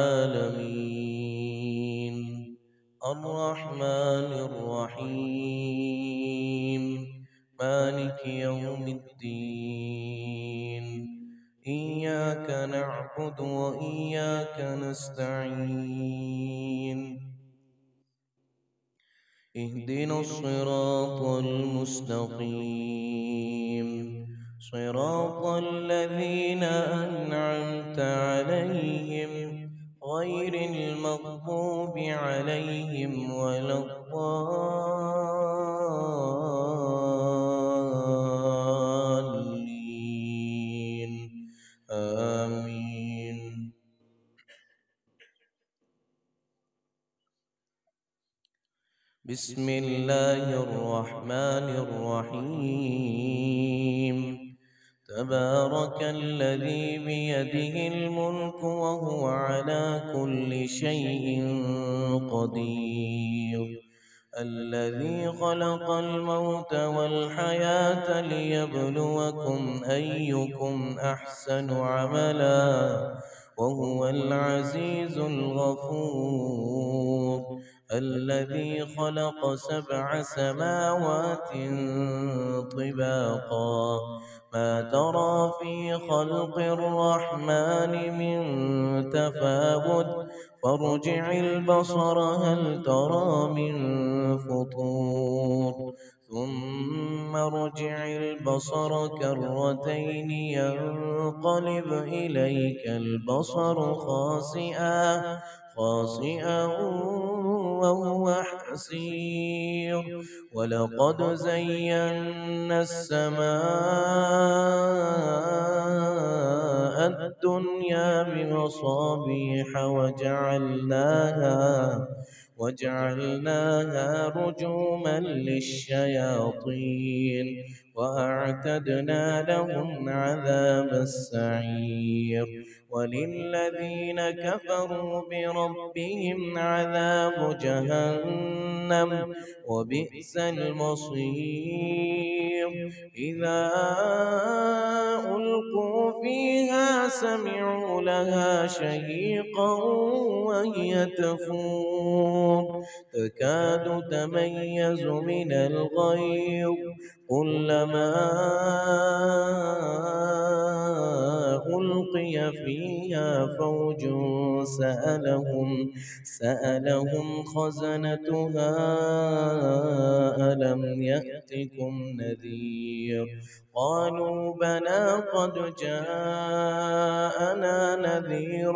العالمين الرحمن الرحيم مالك يوم الدين إياك نعبد وإياك نستعين اهدنا الصراط المستقيم صراط الذين أنعمت عليهم غير المغضوب عليهم ولا الضالين آمين. بسم الله الرحمن الرحيم تبارك الذي بيده الملك وهو على كل شيء قدير الذي خلق الموت والحياة ليبلوكم أيكم أحسن عملا وهو العزيز الغفور الذي خلق 7 سماوات طباقا ما ترى في خلق الرحمن من تفاوت فارجع البصر هل ترى من فطور ثم ارجع البصر كرتين ينقلب إليك البصر خاسئا وهو حسير ولقد زينا السماء الدنيا بمصابيح وجعلناها رجوما للشياطين وأعتدنا لهم عذاب السعير وللذين كفروا بربهم عذاب جهنم وبئس المصير إذا ألقوا فيها سمعوا لها شهيقا وهي تفور تكاد تميز من الغيظ كلما ألقي فيها فوج سألهم خزنتها ألم يأتكم نذير قالوا بلى قد جاءنا نذير